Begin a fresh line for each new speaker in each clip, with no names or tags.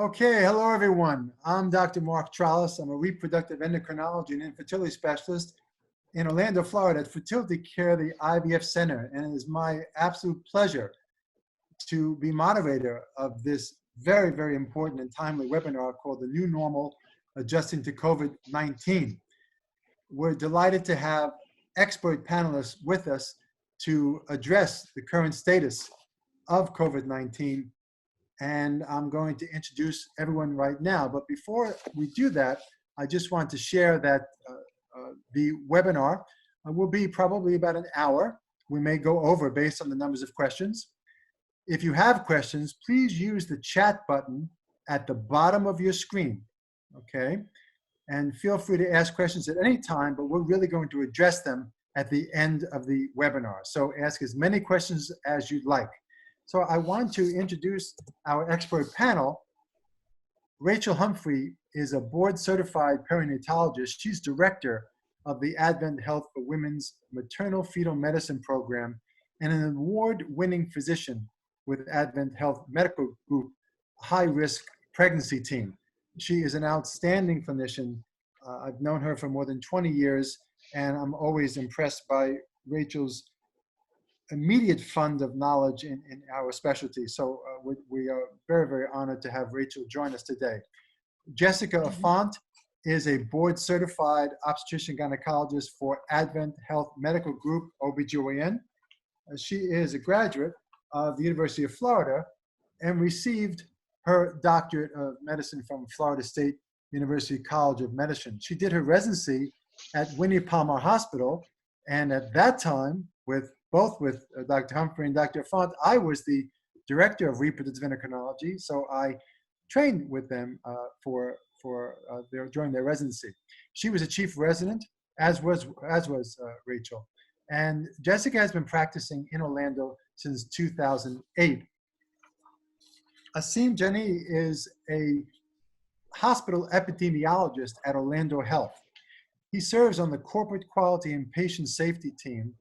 Okay, hello everyone. I'm Dr. Mark Trolice. I'm a reproductive endocrinology and infertility specialist in Orlando, Florida at Fertility CARE, the IVF Center. And it is my absolute pleasure to be moderator of this very, very important and timely webinar called The New Normal, Adjusting to COVID-19. We're delighted to have expert panelists with us to address the current status of COVID-19. And I'm going to introduce everyone right now. But before we do that, I just want to share that the webinar will be probably about an hour. We may go over based on the numbers of questions. If you have questions, please use the chat button at the bottom of your screen, okay? And feel free to ask questions at any time, but we're really going to address them at the end of the webinar. So ask as many questions as you'd like. So I want to introduce our expert panel. Rachel Humphrey is a board-certified perinatologist. She's director of the Advent Health for Women's Maternal Fetal Medicine Program and an award-winning physician with Advent Health Medical Group high-risk pregnancy team. She is an outstanding clinician. I've known her for more than 20 years, and I'm always impressed by Rachel's immediate fund of knowledge in our specialty. So we are very, very honored to have Rachel join us today. Jessica Affont is a board-certified obstetrician gynecologist for Advent Health Medical Group, OBGYN. She is a graduate of the University of Florida and received her doctorate of medicine from Florida State University College of Medicine. She did her residency at Winnie Palmer Hospital, and at that time, both with Dr. Humphrey and Dr. Affont, I was the director of reproductive endocrinology, so I trained with them during their residency. She was a chief resident, as was Rachel. And Jessica has been practicing in Orlando since 2008. Asim Jani is a hospital epidemiologist at Orlando Health. He serves on the corporate quality and patient safety team,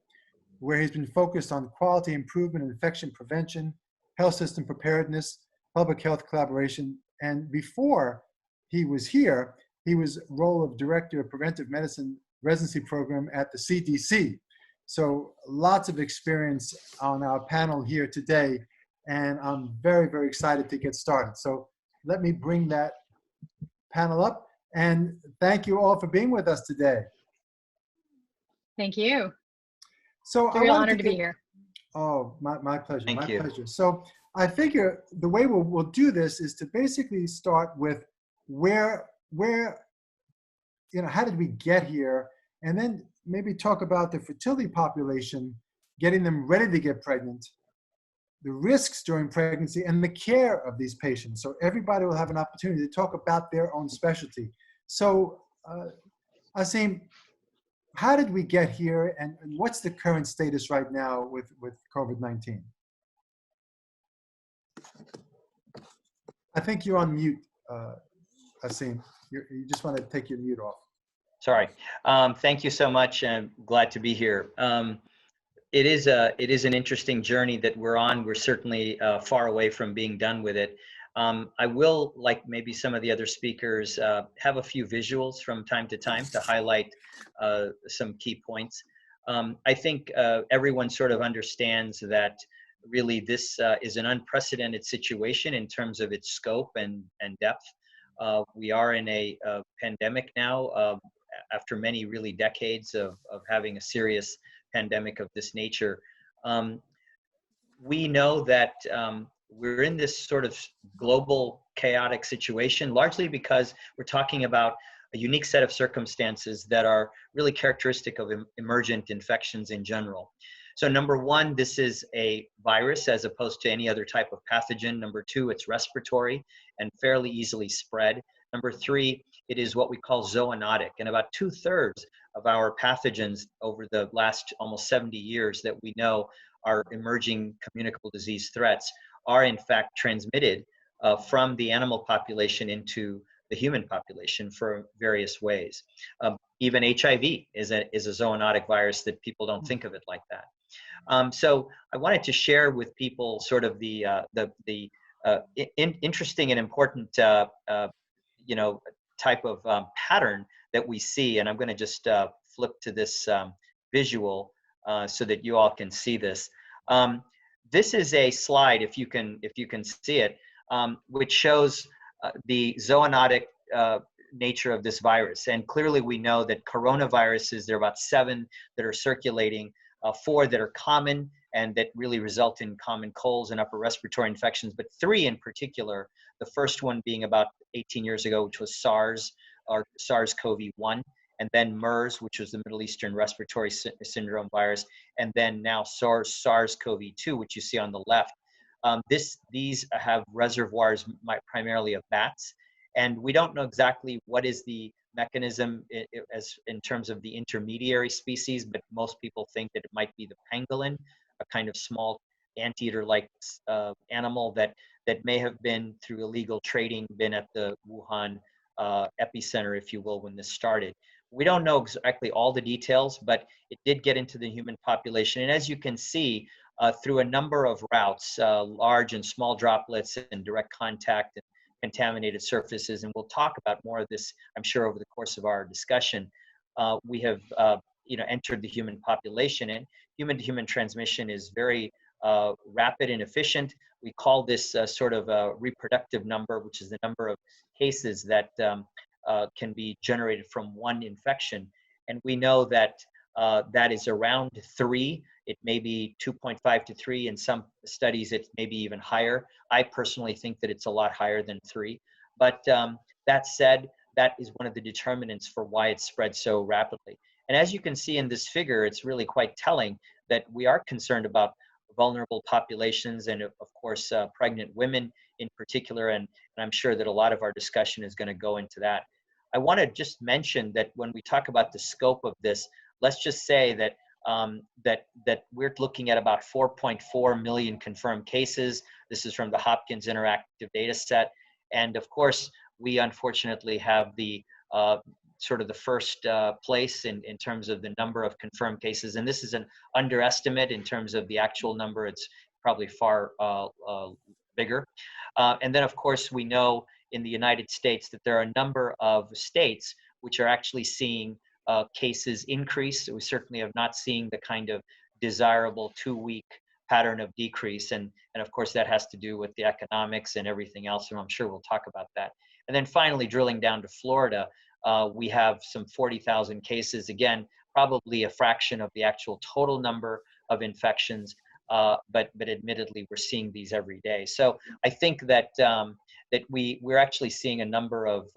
where he's been focused on quality improvement, infection prevention, health system preparedness, public health collaboration. And before he was here, he was role of Director of Preventive Medicine Residency Program at the CDC. So lots of experience on our panel here today, and I'm very, very excited to get started. So let me bring that panel up, and thank you all for being with us today.
Thank you.
So
it's a real honor to be here.
Oh, my pleasure.
Thank you.
Pleasure. So I figure the way we'll do this is to basically start with where how did we get here, and then maybe talk about the fertility population, getting them ready to get pregnant, the risks during pregnancy, and the care of these patients. So everybody will have an opportunity to talk about their own specialty. So Asim, how did we get here, and what's the current status right now with COVID-19? I think you're on mute, Asim. You just want to take your mute off.
Sorry. Thank you so much, and glad to be here. It is an interesting journey that we're on. We're certainly far away from being done with it. I will, like maybe some of the other speakers, have a few visuals from time to time to highlight some key points. I think everyone sort of understands that really this is an unprecedented situation in terms of its scope and depth. We are in a pandemic now after many really decades of having a serious pandemic of this nature. We know that we're in this sort of global chaotic situation, largely because we're talking about a unique set of circumstances that are really characteristic of emergent infections in general. So number one, this is a virus as opposed to any other type of pathogen. Number two, it's respiratory and fairly easily spread. Number three, it is what we call zoonotic, and about 2/3 of our pathogens over the last almost 70 years that we know are emerging communicable disease threats are in fact transmitted from the animal population into the human population for various ways. Even HIV is a zoonotic virus that people don't think of it like that. So I wanted to share with people sort of the interesting and important, you know, type of pattern that we see. And I'm going to just flip to this visual so that you all can see this. This is a slide, if you can see it, which shows the zoonotic nature of this virus. And clearly we know that coronaviruses, there are about 7 that are circulating, 4 that are common and that really result in common colds and upper respiratory infections, but 3 in particular, the first one being about 18 years ago, which was SARS or SARS-CoV-1, and then MERS, which was the Middle Eastern Respiratory Syndrome virus, and then now SARS-CoV-2, which you see on the left. These have reservoirs primarily of bats, and we don't know exactly what is the mechanism in terms of the intermediary species, but most people think that it might be the pangolin, a kind of small anteater-like animal that may have been, through illegal trading, been at the Wuhan epicenter, if you will, when this started. We don't know exactly all the details, but it did get into the human population. And as you can see, through a number of routes, large and small droplets and direct contact and contaminated surfaces, and we'll talk about more of this, I'm sure, over the course of our discussion, we have entered the human population. And human-to-human transmission is very rapid and efficient. We call this sort of a reproductive number, which is the number of cases that can be generated from one infection. And we know that that is around 3. It may be 2.5 to 3. In some studies, it may be even higher. I personally think that it's a lot higher than 3. But that said, that is one of the determinants for why it spread so rapidly. And as you can see in this figure, it's really quite telling that we are concerned about vulnerable populations and, of course, pregnant women in particular. And I'm sure that a lot of our discussion is going to go into that. I want to just mention that when we talk about the scope of this, let's just say that that we're looking at about 4.4 million confirmed cases. This is from the Hopkins Interactive Data Set. And of course, we unfortunately have the sort of the first place in terms of the number of confirmed cases. And this is an underestimate in terms of the actual number. It's probably far bigger. And then, of course, we know in the United States that there are a number of states which are actually seeing cases increase. We certainly have not seen the kind of desirable 2-week pattern of decrease. And of course, that has to do with the economics and everything else. And I'm sure we'll talk about that. And then finally, drilling down to Florida, we have some 40,000 cases. Again, probably a fraction of the actual total number of infections, but admittedly, we're seeing these every day. So I think that that we're actually seeing a number of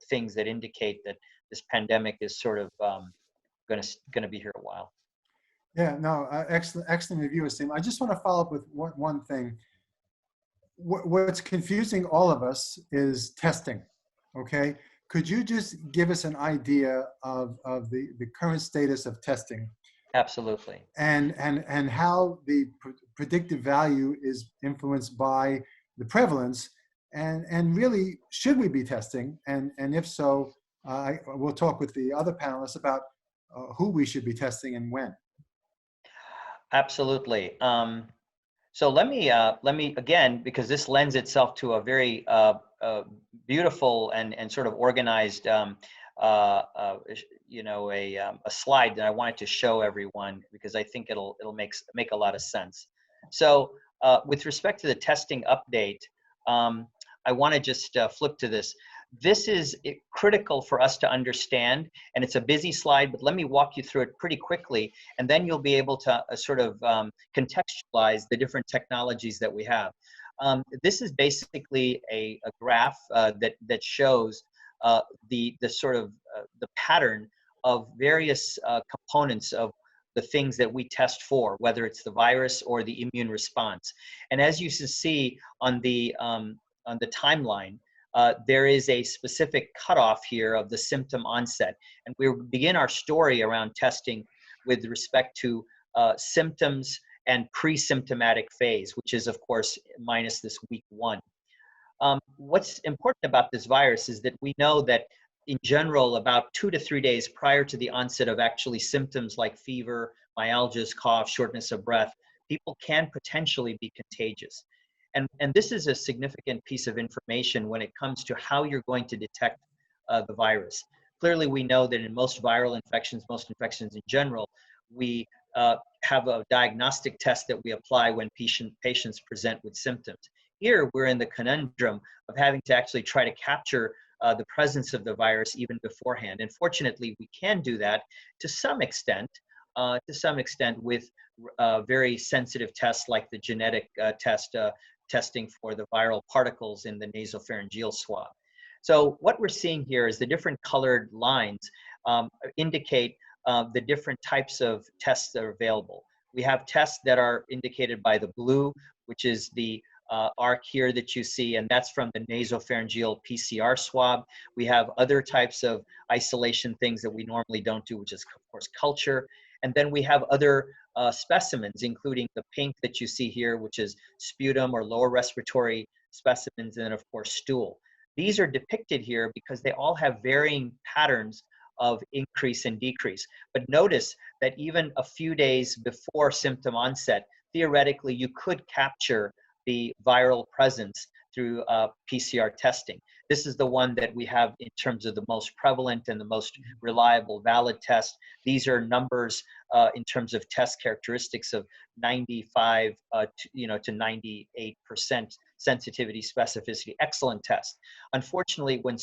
things that indicate that this pandemic is sort of going to be here a while.
Yeah, no, excellent review, Asim. I just want to follow up with one thing. What's confusing all of us is testing, okay? Could you just give us an idea of the current status of testing?
Absolutely.
And how the predictive value is influenced by the prevalence, and really, should we be testing? And if so, we'll talk with the other panelists about who we should be testing and when.
Absolutely. So let me again, because this lends itself to a very beautiful and sort of organized, a slide that I wanted to show everyone, because I think it'll make a lot of sense. So with respect to the testing update, I want to just flip to this. This is critical for us to understand, and it's a busy slide, but let me walk you through it pretty quickly, and then you'll be able to sort of contextualize the different technologies that we have. This is basically a graph that shows the sort of the pattern of various components of the things that we test for, whether it's the virus or the immune response. And as you can see on the timeline, there is a specific cutoff here of the symptom onset. And we begin our story around testing with respect to symptoms and pre-symptomatic phase, which is, of course, minus this week 1. What's important about this virus is that we know that in general, about 2 to 3 days prior to the onset of actually symptoms like fever, myalgias, cough, shortness of breath, people can potentially be contagious. And this is a significant piece of information when it comes to how you're going to detect the virus. Clearly, we know that in most viral infections, most infections in general, we have a diagnostic test that we apply when patients present with symptoms. Here, we're in the conundrum of having to actually try to capture the presence of the virus even beforehand. And fortunately, we can do that to some extent with very sensitive tests like the genetic testing for the viral particles in the nasopharyngeal swab. So what we're seeing here is the different colored lines indicate the different types of tests that are available. We have tests that are indicated by the blue, which is the arc here that you see, and that's from the nasopharyngeal PCR swab. We have other types of isolation things that we normally don't do, which is, of course, culture. And then we have other specimens, including the pink that you see here, which is sputum or lower respiratory specimens, and then, of course, stool. These are depicted here because they all have varying patterns of increase and decrease. But notice that even a few days before symptom onset, theoretically, you could capture the viral presence through PCR testing. This is the one that we have in terms of the most prevalent and the most reliable valid test. These are numbers in terms of test characteristics of 95 to 98% sensitivity, specificity, excellent test. Unfortunately, when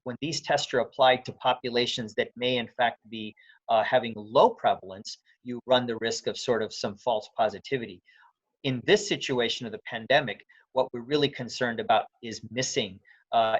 when these tests are applied to populations that may in fact be having low prevalence, you run the risk of sort of some false positivity. In this situation of the pandemic, what we're really concerned about is missing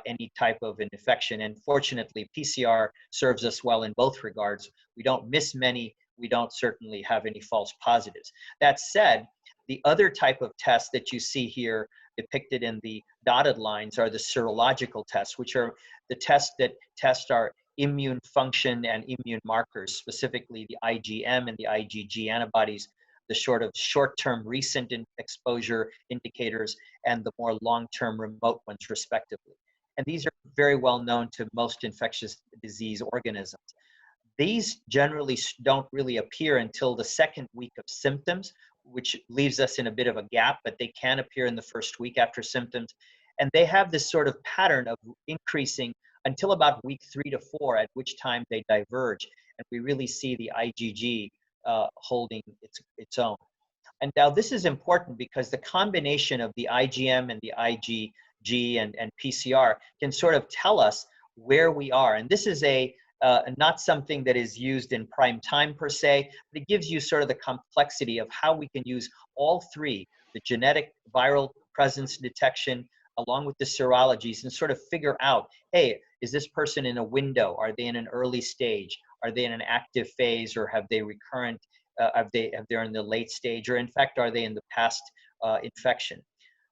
any type of an infection. And fortunately, PCR serves us well in both regards. We don't miss many. We don't certainly have any false positives. That said, the other type of test that you see here depicted in the dotted lines are the serological tests, which are the tests that test our immune function and immune markers, specifically the IgM and the IgG antibodies, the short-term recent exposure indicators, and the more long-term remote ones, respectively. And these are very well known to most infectious disease organisms. These generally don't really appear until the second week of symptoms, which leaves us in a bit of a gap, but they can appear in the first week after symptoms. And they have this sort of pattern of increasing until about week 3 to 4, at which time they diverge. And we really see the IgG holding its own. And now this is important because the combination of the IgM and the IgG and PCR can sort of tell us where we are. And this is not something that is used in prime time per se, but it gives you sort of the complexity of how we can use all three, the genetic viral presence detection, along with the serologies, and sort of figure out, hey, is this person in a window? Are they in an early stage? Are they in an active phase, or have they recurrent? They're in the late stage, or in fact, are they in the past infection?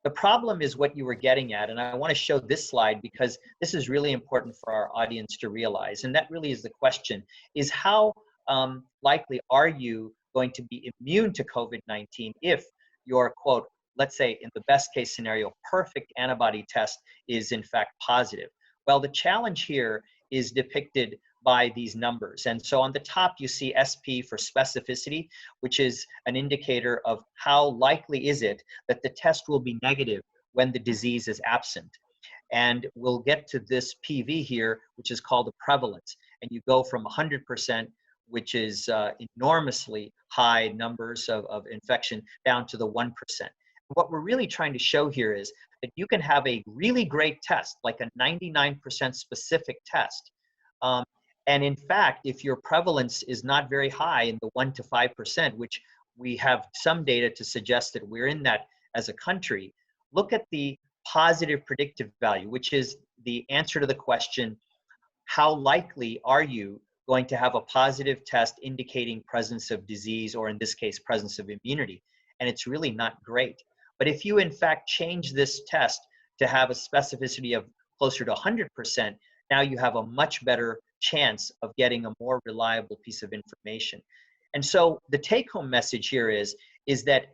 The problem is what you were getting at, and I want to show this slide because this is really important for our audience to realize, and that really is the question, is how likely are you going to be immune to COVID-19 if your, quote, let's say in the best case scenario, perfect antibody test is in fact positive? Well, the challenge here is depicted by these numbers. And so on the top, you see SP for specificity, which is an indicator of how likely is it that the test will be negative when the disease is absent. And we'll get to this PV here, which is called the prevalence. And you go from 100%, which is enormously high numbers of infection, down to the 1%. What we're really trying to show here is that you can have a really great test, like a 99% specific test. And in fact, if your prevalence is not very high in the 1 to 5%, which we have some data to suggest that we're in that as a country, look at the positive predictive value, which is the answer to the question, how likely are you going to have a positive test indicating presence of disease, or in this case, presence of immunity? And it's really not great. But if you in fact change this test to have a specificity of closer to 100%, now you have a much better chance of getting a more reliable piece of information. And so the take-home message here is that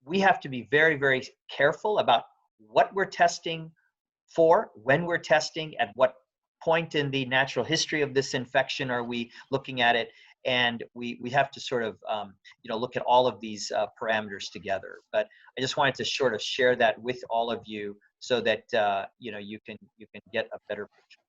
we have to be very, very careful about what we're testing for, when we're testing, at what point in the natural history of this infection are we looking at it, And we have to sort of, look at all of these parameters together. But I just wanted to sort of share that with all of you so that, you can get a better picture.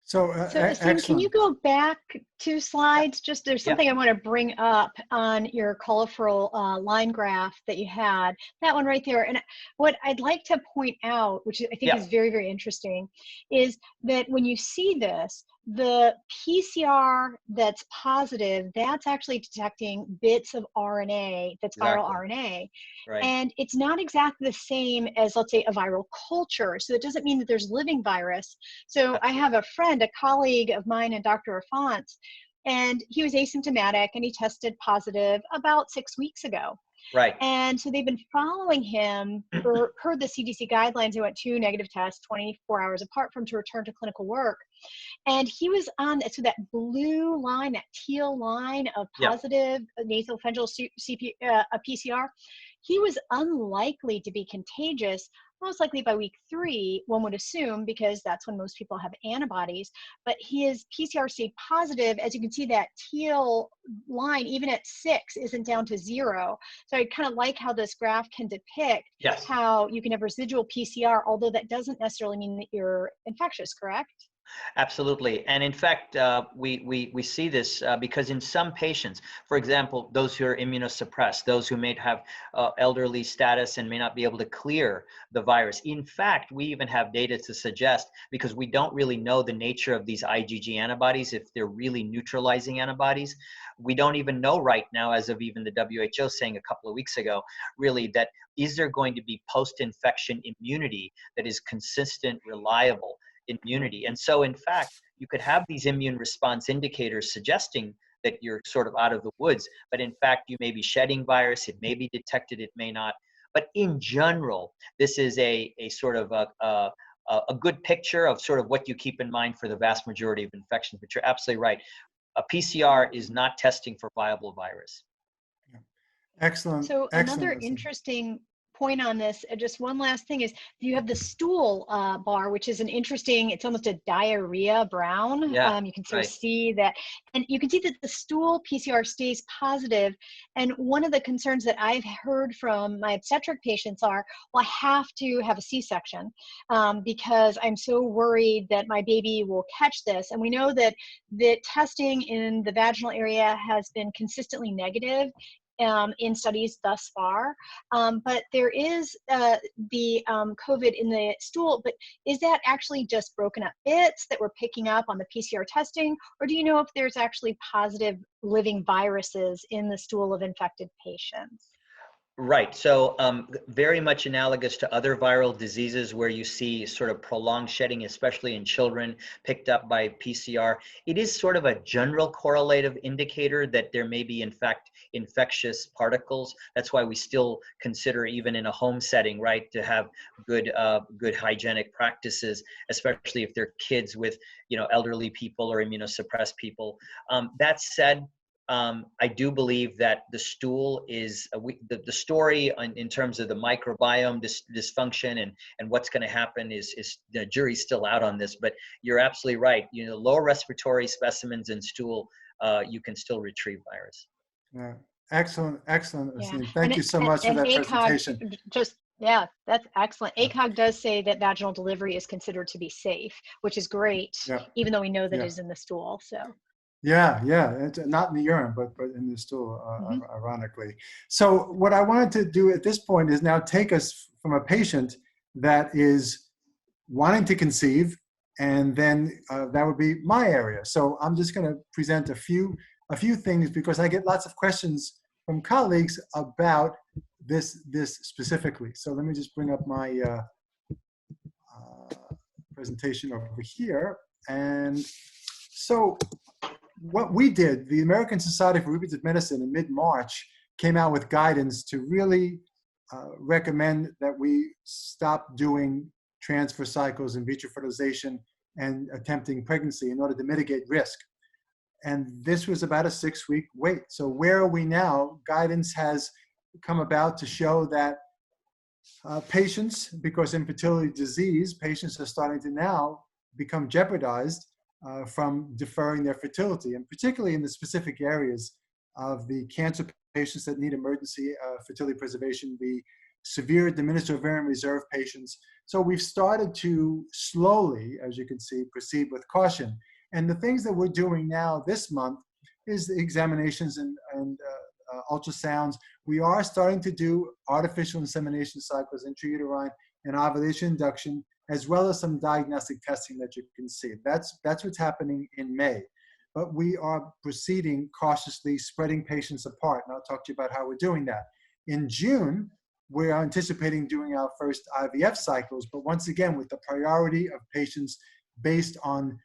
So,
So Asim, can you
excellent.
go back 2 slides? Just there's
Yeah.
something I want to bring up on your colorful line graph that you had. That one right there. And what I'd like to point out, which I think
Yeah.
is very, very interesting, is that when you see this, the PCR that's positive, that's actually detecting bits of RNA, that's viral
Exactly.
RNA.
Right.
And it's not exactly the same as, let's say, a viral culture. So it doesn't mean that there's living virus. So I have a friend, a colleague of mine, and Dr. Afant, and he was asymptomatic and he tested positive about 6 weeks ago.
Right.
And so they've been following him per the CDC guidelines. They went 2 negative tests 24 hours apart from to return to clinical work. And he was on, so that blue line, that teal line of positive nasopharyngeal PCR, he was unlikely to be contagious, most likely by week 3, one would assume, because that's when most people have antibodies. But his PCR stayed positive. As you can see, that teal line, even at 6, isn't down to 0. So I kind of like how this graph can depict how you can have residual PCR, although that doesn't necessarily mean that you're infectious, correct?
Absolutely. And in fact, we see this because in some patients, for example, those who are immunosuppressed, those who may have elderly status and may not be able to clear the virus. In fact, we even have data to suggest, because we don't really know the nature of these IgG antibodies, if they're really neutralizing antibodies. We don't even know right now, as of even the WHO saying a couple of weeks ago, really, that is there going to be post-infection immunity that is consistent, reliable immunity. And so in fact, you could have these immune response indicators suggesting that you're sort of out of the woods, but in fact, you may be shedding virus, it may be detected, it may not. But in general, this is a sort of a good picture of sort of what you keep in mind for the vast majority of infections. But you're absolutely right. A PCR is not testing for viable virus.
Excellent.
So
Excellent.
another interesting point on this, just one last thing, is you have the stool bar, which is an interesting, it's almost a diarrhea brown. You can sort of see that, and you can see that the stool PCR stays positive. And one of the concerns that I've heard from my obstetric patients are, well, I have to have a C-section because I'm so worried that my baby will catch this. And we know that the testing in the vaginal area has been consistently negative in studies thus far, but there is the COVID in the stool, but is that actually just broken up bits that we're picking up on the PCR testing, or do you know if there's actually positive living viruses in the stool of infected patients?
Right. So very much analogous to other viral diseases where you see sort of prolonged shedding, especially in children, picked up by PCR. It is sort of a general correlative indicator that there may be, in fact, infectious particles. That's why we still consider, even in a home setting, right, to have good hygienic practices, especially if they're kids with, elderly people or immunosuppressed people. That said, I do believe that the stool is the story in terms of the microbiome dysfunction and what's going to happen is the jury's still out on this, but you're absolutely right. Lower respiratory specimens in stool, you can still retrieve virus.
Yeah, excellent, excellent.
Yeah.
Thank you so much for that presentation.
Yeah, that's excellent. ACOG does say that vaginal delivery is considered to be safe, which is great, even though we know that it is in the stool. So.
Yeah, it's not in the urine, but in the stool, ironically. So what I wanted to do at this point is now take us from a patient that is wanting to conceive, and then that would be my area. So I'm just going to present a few things because I get lots of questions from colleagues about this specifically. So let me just bring up my presentation over here. And so what we did, the American Society for Reproductive Medicine in mid-March came out with guidance to really recommend that we stop doing transfer cycles, in vitro fertilization, and attempting pregnancy in order to mitigate risk. And this was about a 6-week wait. So where are we now? Guidance has come about to show that patients, because infertility disease, patients are starting to now become jeopardized from deferring their fertility, and particularly in the specific areas of the cancer patients that need emergency fertility preservation, the severe diminished ovarian reserve patients. So we've started to slowly, as you can see, proceed with caution. And the things that we're doing now this month is the examinations and ultrasounds. We are starting to do artificial insemination cycles, intrauterine and ovulation induction, as well as some diagnostic testing that you can see. That's what's happening in May. But we are proceeding cautiously, spreading patients apart. And I'll talk to you about how we're doing that. In June, we're anticipating doing our first IVF cycles, but once again, with the priority of patients based on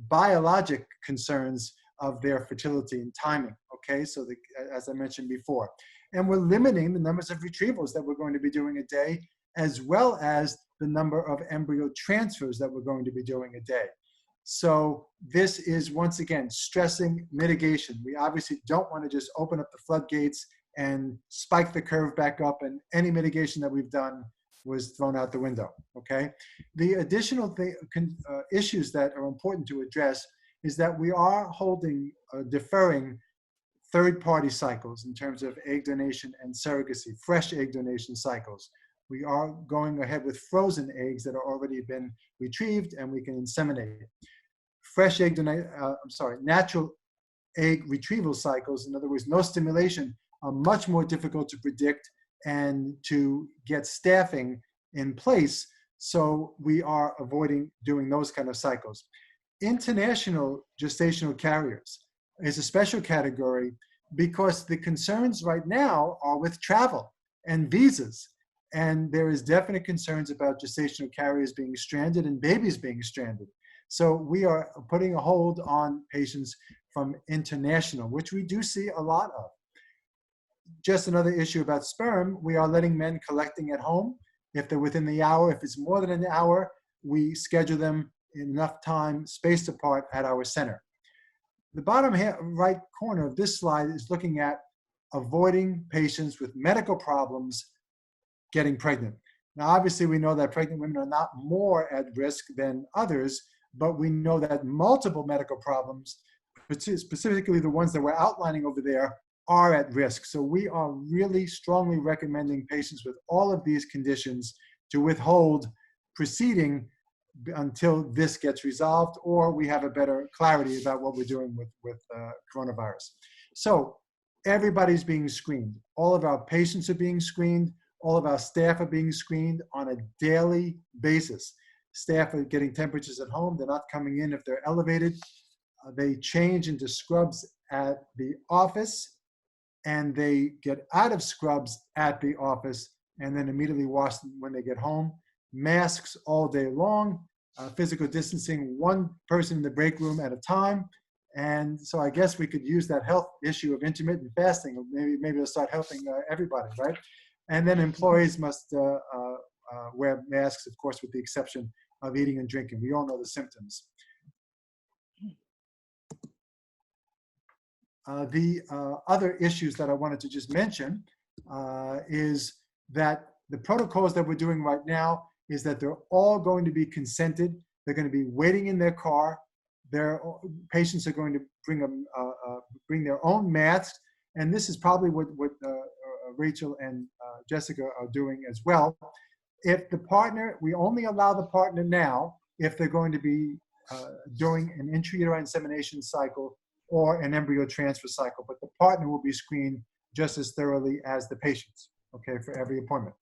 biologic concerns of their fertility and timing, okay? So as I mentioned before. And we're limiting the numbers of retrievals that we're going to be doing a day, as well as the number of embryo transfers that we're going to be doing a day. So this is, once again, stressing mitigation. We obviously don't want to just open up the floodgates and spike the curve back up, and any mitigation that we've done was thrown out the window, okay? The additional issues that are important to address is that we are deferring third-party cycles in terms of egg donation and surrogacy, fresh egg donation cycles. We are going ahead with frozen eggs that have already been retrieved and we can inseminate. Fresh egg natural egg retrieval cycles, in other words, no stimulation, are much more difficult to predict and to get staffing in place. So we are avoiding doing those kind of cycles. International gestational carriers is a special category because the concerns right now are with travel and visas. And there is definite concerns about gestational carriers being stranded and babies being stranded. So we are putting a hold on patients from international, which we do see a lot of. Just another issue about sperm, we are letting men collecting at home. If they're within the hour, if it's more than an hour, we schedule them in enough time spaced apart at our center. The bottom right corner of this slide is looking at avoiding patients with medical problems getting pregnant. Now, obviously, we know that pregnant women are not more at risk than others, but we know that multiple medical problems, specifically the ones that we're outlining over there, are at risk. So we are really strongly recommending patients with all of these conditions to withhold proceeding until this gets resolved, or we have a better clarity about what we're doing with coronavirus. So everybody's being screened. All of our patients are being screened. All of our staff are being screened on a daily basis. Staff are getting temperatures at home. They're not coming in if they're elevated. They change into scrubs at the office, and they get out of scrubs at the office and then immediately wash them when they get home. Masks all day long, physical distancing, one person in the break room at a time. And so I guess we could use that health issue of intermittent fasting. Maybe it'll start helping everybody, right? And then employees must wear masks, of course, with the exception of eating and drinking. We all know the symptoms. The other issues that I wanted to just mention is that the protocols that we're doing right now is that they're all going to be consented. They're going to be waiting in their car. Their patients are going to bring their own masks. And this is probably what Rachel and Jessica are doing as well. If the partner, we only allow the partner now if they're going to be doing an intrauterine insemination cycle or an embryo transfer cycle, but the partner will be screened just as thoroughly as the patients, okay, for every appointment.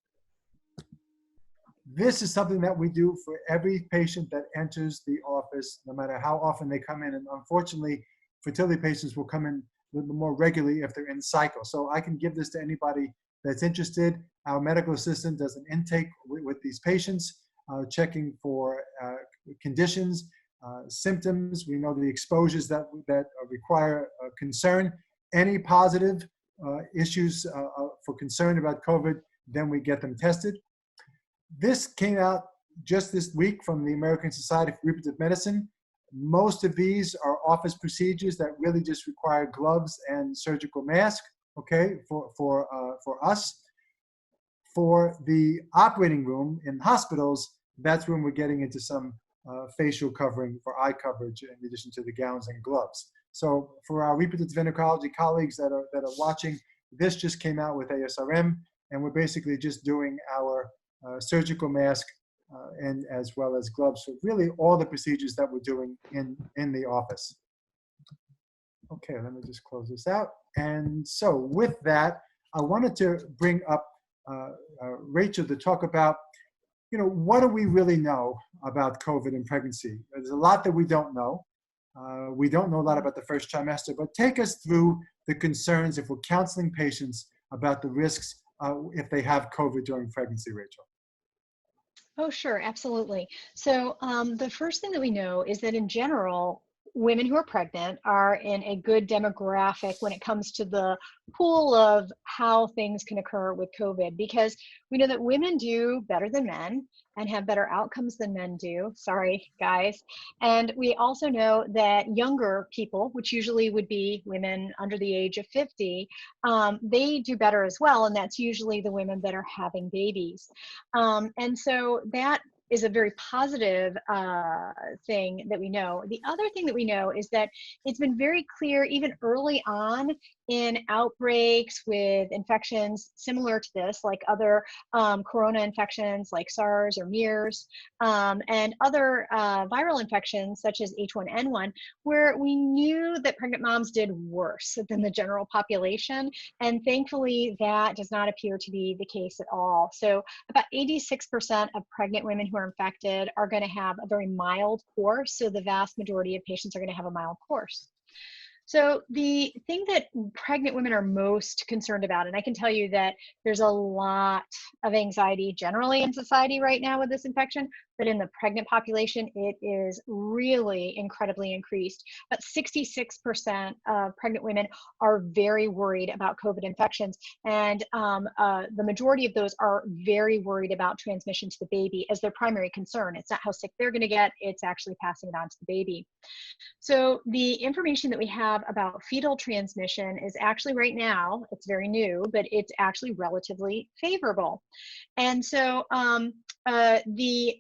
This is something that we do for every patient that enters the office, no matter how often they come in. And unfortunately, fertility patients will come in a little more regularly if they're in cycle. So I can give this to anybody that's interested. Our medical assistant does an intake with these patients, checking for conditions, symptoms. We know the exposures that require concern. Any positive issues for concern about COVID, then we get them tested. This came out just this week from the American Society for Reproductive Medicine. Most of these are office procedures that really just require gloves and surgical mask, okay, for us. For the operating room in hospitals, that's when we're getting into some facial covering for eye coverage in addition to the gowns and gloves. So for our reproductive endocrinology colleagues that are watching, this just came out with ASRM, and we're basically just doing our surgical mask and as well as gloves for really all the procedures that we're doing in the office. Okay, let me just close this out. And so with that, I wanted to bring up Rachel to talk about, what do we really know about COVID and pregnancy? There's a lot that we don't know. We don't know a lot about the first trimester, but take us through the concerns if we're counseling patients about the risks if they have COVID during pregnancy, Rachel.
Oh, sure, absolutely. So the first thing that we know is that in general, women who are pregnant are in a good demographic when it comes to the pool of how things can occur with COVID, because we know that women do better than men and have better outcomes than men do. Sorry, guys. And we also know that younger people, which usually would be women under the age of 50, they do better as well. And that's usually the women that are having babies. And so that is a very positive thing that we know. The other thing that we know is that it's been very clear even early on in outbreaks with infections similar to this, like other corona infections like SARS or MERS, and other viral infections such as H1N1, where we knew that pregnant moms did worse than the general population. And thankfully, that does not appear to be the case at all. So about 86% of pregnant women who are infected are going to have a very mild course. So the vast majority of patients are going to have a mild course. So the thing that pregnant women are most concerned about, and I can tell you that there's a lot of anxiety generally in society right now with this infection, but in the pregnant population, it is really incredibly increased. But 66% of pregnant women are very worried about COVID infections. And the majority of those are very worried about transmission to the baby as their primary concern. It's not how sick they're going to get, it's actually passing it on to the baby. So the information that we have about fetal transmission is actually right now, it's very new, but it's actually relatively favorable. And so the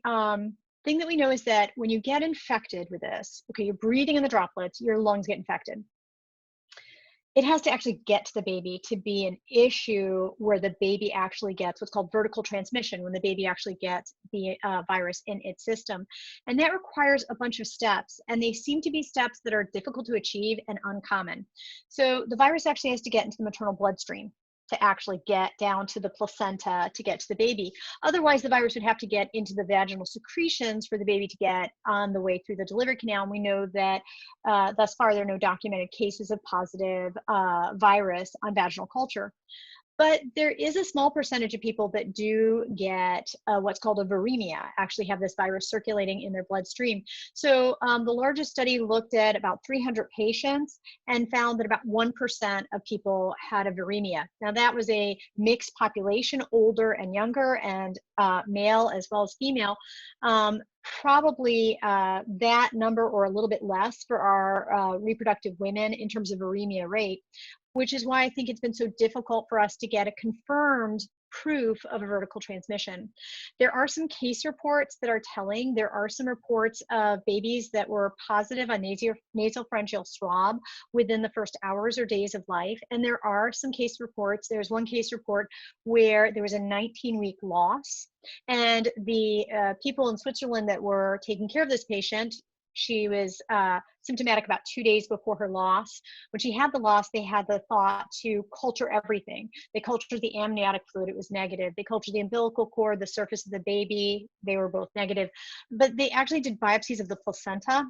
thing that we know is that when you get infected with this, okay, you're breathing in the droplets, your lungs get infected. It has to actually get to the baby to be an issue where the baby actually gets what's called vertical transmission, when the baby actually gets the virus in its system. And that requires a bunch of steps, and they seem to be steps that are difficult to achieve and uncommon. So the virus actually has to get into the maternal bloodstream to actually get down to the placenta to get to the baby. Otherwise, the virus would have to get into the vaginal secretions for the baby to get on the way through the delivery canal. And we know that thus far, there are no documented cases of positive virus on vaginal culture. But there is a small percentage of people that do get what's called a viremia, actually have this virus circulating in their bloodstream. So the largest study looked at about 300 patients and found that about 1% of people had a viremia. Now that was a mixed population, older and younger, and male as well as female. Probably that number or a little bit less for our reproductive women in terms of viremia rate, which is why I think it's been so difficult for us to get a confirmed proof of a vertical transmission. There are some case reports that are telling. There are some reports of babies that were positive on nasopharyngeal swab within the first hours or days of life. And there are some case reports. There's one case report where there was a 19-week loss. And the people in Switzerland that were taking care of this patient, she was symptomatic about 2 days before her loss. When she had the loss, they had the thought to culture everything. They cultured the amniotic fluid, it was negative. They cultured the umbilical cord, the surface of the baby, they were both negative. But they actually did biopsies of the placenta,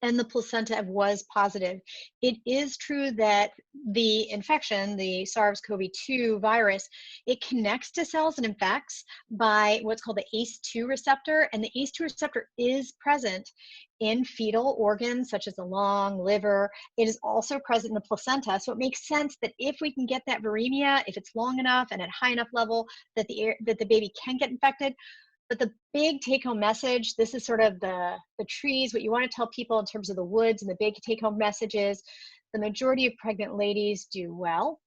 and the placenta was positive. It is true that the infection, the SARS-CoV-2 virus, it connects to cells and infects by what's called the ACE2 receptor, and the ACE2 receptor is present in fetal organs such as the lung, liver. It is also present in the placenta, so it makes sense that if we can get that viremia, if it's long enough and at high enough level, that the baby can get infected. But the big take-home message, this is sort of the trees, what you want to tell people in terms of the woods, and the big take-home message is the majority of pregnant ladies do well.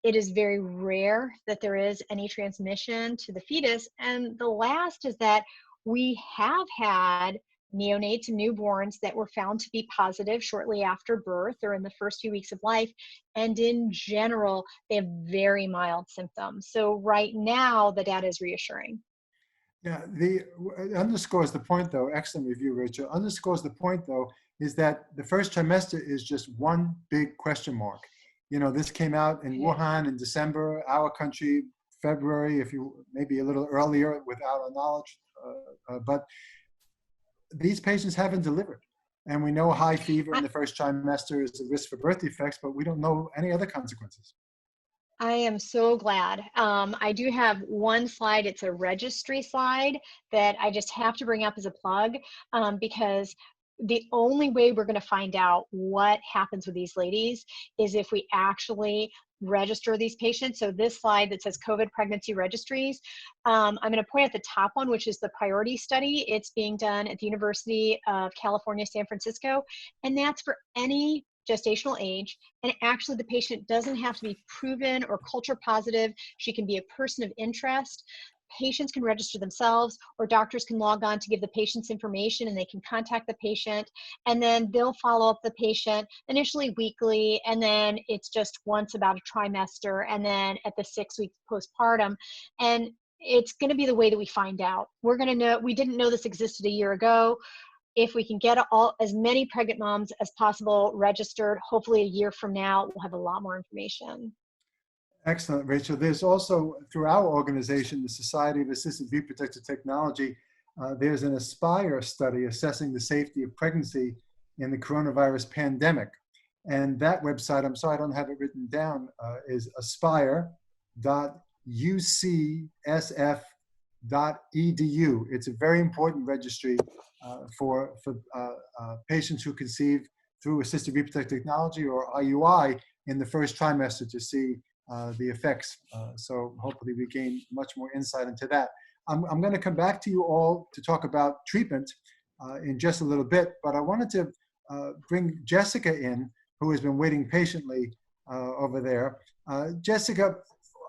It is very rare that there is any transmission to the fetus. And the last is that we have had neonates and newborns that were found to be positive shortly after birth or in the first few weeks of life. And in general, they have very mild symptoms. So right now, the data is reassuring.
Yeah, underscores the point though, excellent review, Rachel, underscores the point though, is that the first trimester is just one big question mark. You know, this came out in Wuhan in December, our country, February, if you maybe a little earlier without our knowledge, but these patients haven't delivered. And we know high fever in the first trimester is a risk for birth defects, but we don't know any other consequences.
I am so glad. I do have one slide. It's a registry slide that I just have to bring up as a plug because the only way we're going to find out what happens with these ladies is if we actually register these patients. So this slide that says COVID pregnancy registries, I'm going to point at the top one, which is the priority study. It's being done at the University of California, San Francisco, and that's for any gestational age. And actually the patient doesn't have to be proven or culture positive. She can be a person of interest. Patients can register themselves, or doctors can log on to give the patient's information, and they can contact the patient, and then they'll follow up the patient initially weekly, and then it's just once about a trimester, and then at the 6 weeks postpartum. And it's going to be the way that we find out. We're going to know, we didn't know this existed a year ago. If we can get as many pregnant moms as possible registered, hopefully a year from now, we'll have a lot more information.
Excellent, Rachel. There's also, through our organization, the Society of Assisted Reproductive Technology, there's an ASPIRE study assessing the safety of pregnancy in the coronavirus pandemic. And that website, I'm sorry I don't have it written down, is aspire.ucsf.edu. It's a very important registry for patients who conceive through assisted reproductive technology or IUI in the first trimester to see the effects. So hopefully we gain much more insight into that. I'm going to come back to you all to talk about treatment in just a little bit, but I wanted to bring Jessica in, who has been waiting patiently over there. Jessica,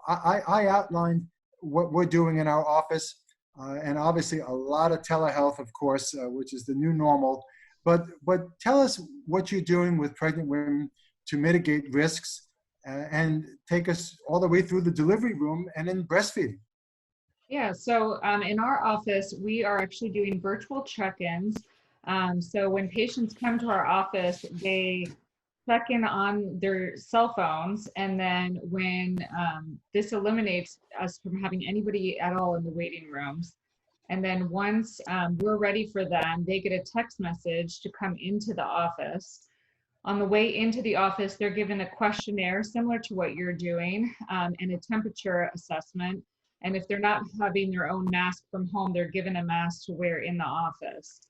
I outlined what we're doing in our office, and obviously a lot of telehealth, of course, which is the new normal. But tell us what you're doing with pregnant women to mitigate risks and take us all the way through the delivery room and in breastfeeding.
Yeah, so in our office, we are actually doing virtual check-ins. So when patients come to our office, they check in on their cell phones, and then when this eliminates us from having anybody at all in the waiting rooms. And then once we're ready for them, they get a text message to come into the office. On the way into the office, they're given a questionnaire similar to what you're doing and a temperature assessment. And if they're not having their own mask from home, they're given a mask to wear in the office.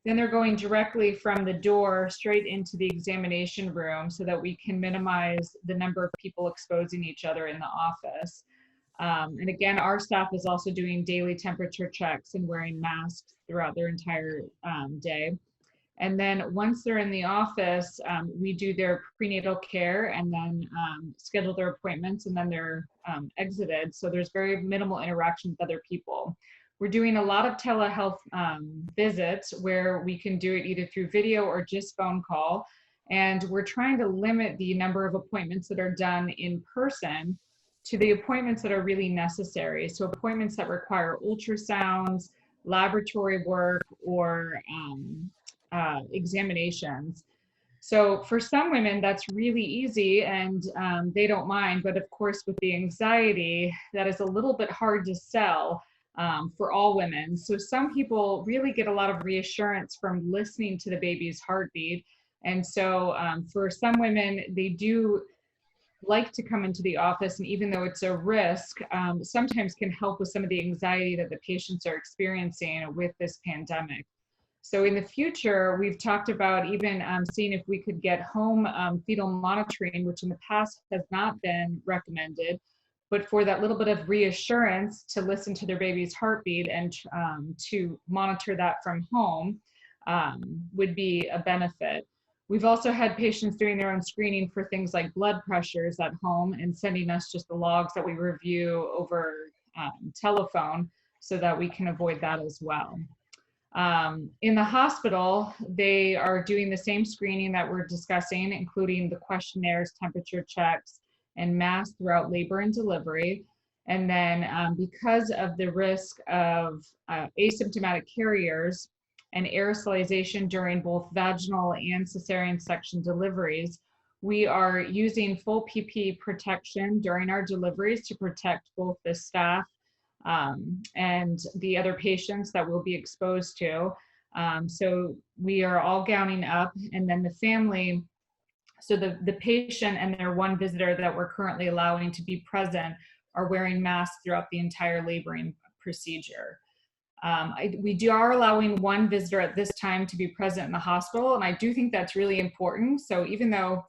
Then they're going directly from the door straight into the examination room so that we can minimize the number of people exposing each other in the office. And again, our staff is also doing daily temperature checks and wearing masks throughout their entire day. And then once they're in the office, we do their prenatal care and then schedule their appointments, and then they're exited. So there's very minimal interaction with other people. We're doing a lot of telehealth visits where we can do it either through video or just phone call. And we're trying to limit the number of appointments that are done in person to the appointments that are really necessary. So appointments that require ultrasounds, laboratory work, or examinations. So for some women, that's really easy and they don't mind. But of course, with the anxiety, that is a little bit hard to sell for all women. So some people really get a lot of reassurance from listening to the baby's heartbeat. And so for some women, they do like to come into the office, and even though it's a risk, sometimes can help with some of the anxiety that the patients are experiencing with this pandemic. So in the future, we've talked about even seeing if we could get home fetal monitoring, which in the past has not been recommended, but for that little bit of reassurance to listen to their baby's heartbeat and to monitor that from home would be a benefit. We've also had patients doing their own screening for things like blood pressures at home and sending us just the logs that we review over telephone. so that we can avoid that as well. In the hospital, they are doing the same screening that we're discussing, including the questionnaires, temperature checks, and masks throughout labor and delivery. And then because of the risk of asymptomatic carriers and aerosolization during both vaginal and cesarean section deliveries, we are using full PPE protection during our deliveries to protect both the staff and the other patients that we'll be exposed to. So we are all gowning up, and then the family, so the patient and their one visitor that we're currently allowing to be present are wearing masks throughout the entire laboring procedure. We are allowing one visitor at this time to be present in the hospital, and I do think that's really important. So even though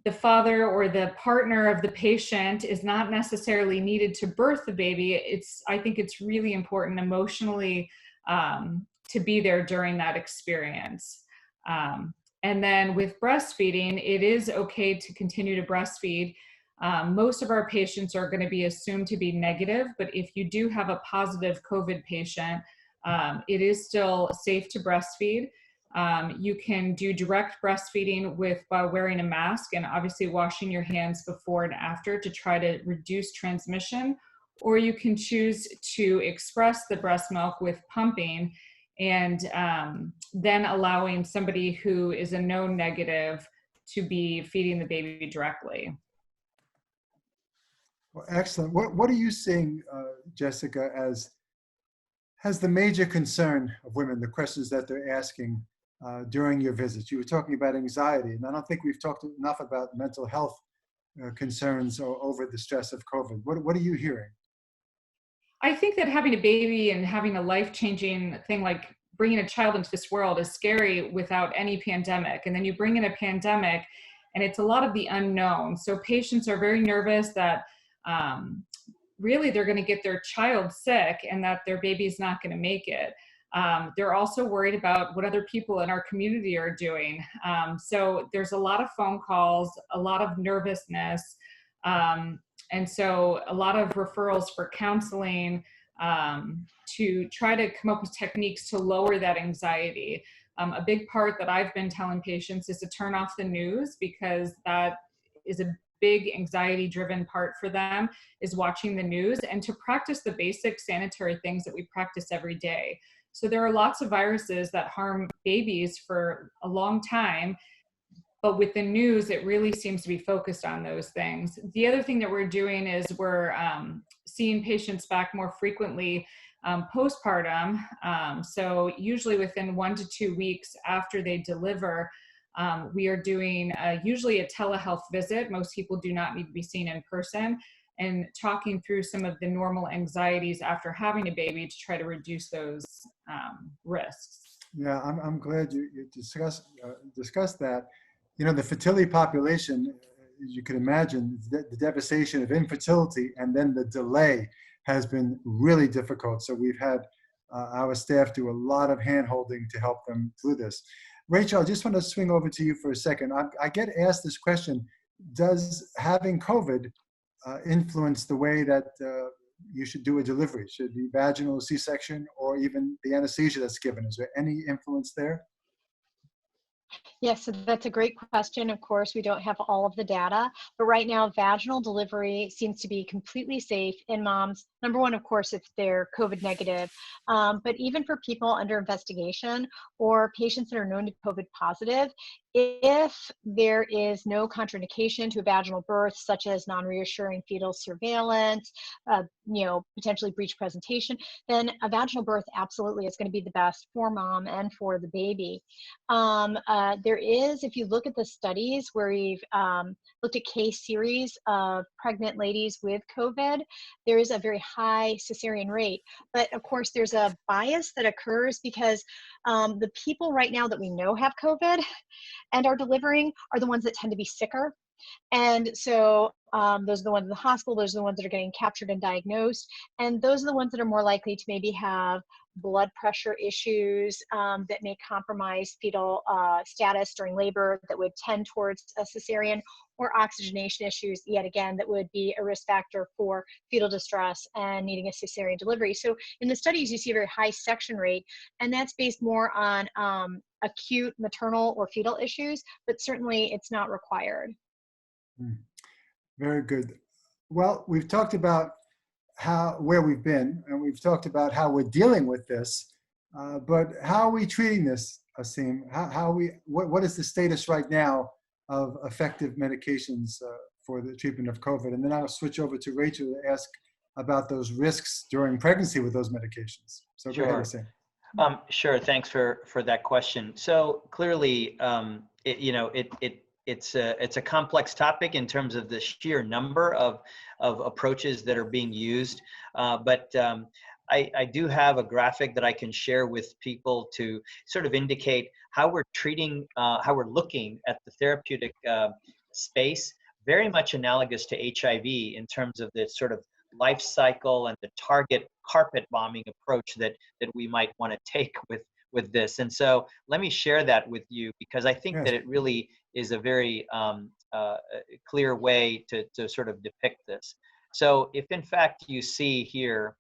the father or the partner of the patient is not necessarily needed to birth the baby, I think it's really important emotionally to be there during that experience. And then with breastfeeding, it is okay to continue to breastfeed. Most of our patients are going to be assumed to be negative, but if you do have a positive COVID patient, it is still safe to breastfeed. You can do direct breastfeeding by wearing a mask and obviously washing your hands before and after to try to reduce transmission, or you can choose to express the breast milk with pumping and then allowing somebody who is a known negative to be feeding the baby directly.
Well, excellent. What are you seeing, Jessica, as the major concern of women, the questions that they're asking during your visits? You were talking about anxiety, and I don't think we've talked enough about mental health concerns over the stress of COVID. What are you hearing?
I think that having a baby and having a life-changing thing like bringing a child into this world is scary without any pandemic. And then you bring in a pandemic and it's a lot of the unknown. So patients are very nervous that really they're going to get their child sick and that their baby's not going to make it. They're also worried about what other people in our community are doing. So there's a lot of phone calls, a lot of nervousness, and so a lot of referrals for counseling to try to come up with techniques to lower that anxiety. A big part that I've been telling patients is to turn off the news, because that is a big anxiety-driven part for them, is watching the news, and to practice the basic sanitary things that we practice every day. So there are lots of viruses that harm babies for a long time, but with the news, it really seems to be focused on those things. The other thing that we're doing is we're seeing patients back more frequently postpartum. So usually within 1 to 2 weeks after they deliver, we are doing usually a telehealth visit. Most people do not need to be seen in person, and talking through some of the normal anxieties after having a baby to try to reduce those risks.
Yeah, I'm glad you discussed that. You know, the fertility population, as you can imagine, the devastation of infertility and then the delay has been really difficult. So we've had our staff do a lot of hand-holding to help them through this. Rachel, I just want to swing over to you for a second. I get asked this question: does having COVID influence the way that you should do a delivery? Should it be vaginal, C-section, or even the anesthesia that's given? Is there any influence there?
Yes, so that's a great question. Of course, we don't have all of the data, but right now vaginal delivery seems to be completely safe in moms. Number one, of course, if they're COVID negative, but even for people under investigation or patients that are known to be COVID positive, if there is no contraindication to a vaginal birth, such as non-reassuring fetal surveillance, potentially breech presentation, then a vaginal birth absolutely is going to be the best for mom and for the baby. There is, if you look at the studies where we've looked at case series of pregnant ladies with COVID, there is a very high cesarean rate. But of course, there's a bias that occurs because the people right now that we know have COVID and are delivering are the ones that tend to be sicker. And so those are the ones in the hospital, those are the ones that are getting captured and diagnosed, and those are the ones that are more likely to maybe have blood pressure issues that may compromise fetal status during labor that would tend towards a cesarean, or oxygenation issues, yet again, that would be a risk factor for fetal distress and needing a cesarean delivery. So in the studies, you see a very high section rate, and that's based more on acute maternal or fetal issues, but certainly it's not required.
Very good. Well, we've talked about where we've been, and we've talked about how we're dealing with this, but how are we treating this, Asim? What is the status right now of effective medications for the treatment of COVID? And then I'll switch over to Rachel to ask about those risks during pregnancy with those medications. So
Sure.
Go ahead, Asim.
Sure. Thanks for that question. So clearly, it's a complex topic in terms of the sheer number of approaches that are being used. But I do have a graphic that I can share with people to sort of indicate how we're treating, how we're looking at the therapeutic space, very much analogous to HIV in terms of the sort of life cycle and the target carpet bombing approach that we might want to take with this. And so let me share that with you, because I think that it really is a very clear way to sort of depict this. So if in fact you see here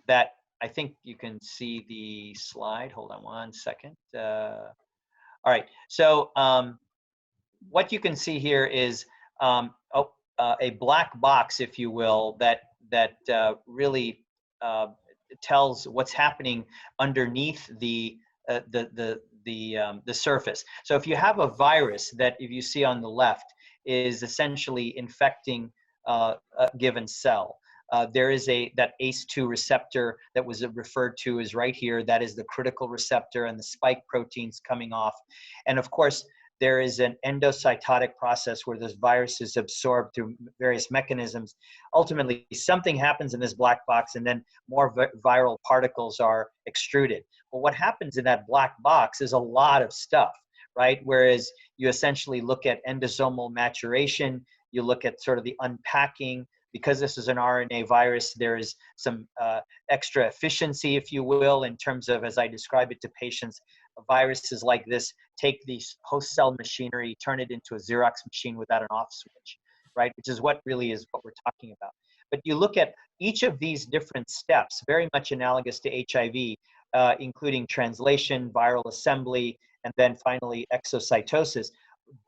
that, I think you can see the slide. Hold on one second. All right. So what you can see here is a black box, if you will, that really tells what's happening underneath the surface. So if you have a virus that, if you see on the left, is essentially infecting a given cell, there is that ACE2 receptor that was referred to is right here. That is the critical receptor, and the spike proteins coming off. And of course, there is an endocytotic process where this virus is absorbed through various mechanisms. Ultimately, something happens in this black box, and then more viral particles are extruded. Well, what happens in that black box is a lot of stuff, right? Whereas you essentially look at endosomal maturation, you look at sort of the unpacking. Because this is an RNA virus, there is some extra efficiency, if you will, in terms of, as I describe it to patients, viruses like this take the host cell machinery, turn it into a Xerox machine without an off switch, right? Which is what really is what we're talking about. But you look at each of these different steps, very much analogous to HIV, including translation, viral assembly, and then finally exocytosis.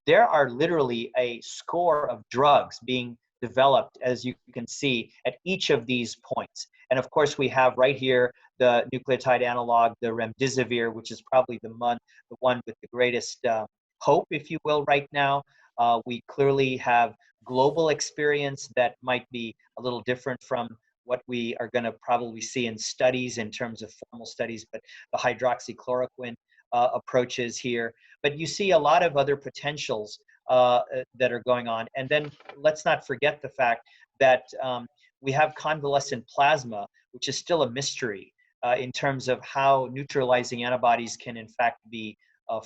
There are literally a score of drugs being developed, as you can see, at each of these points. And of course, we have right here the nucleotide analog, the remdesivir, which is probably the one with the greatest hope, if you will, right now. We clearly have global experience that might be a little different from what we are going to probably see in studies, in terms of formal studies, but the hydroxychloroquine approaches here. But you see a lot of other potentials that are going on. And then let's not forget the fact that we have convalescent plasma, which is still a mystery in terms of how neutralizing antibodies can in fact be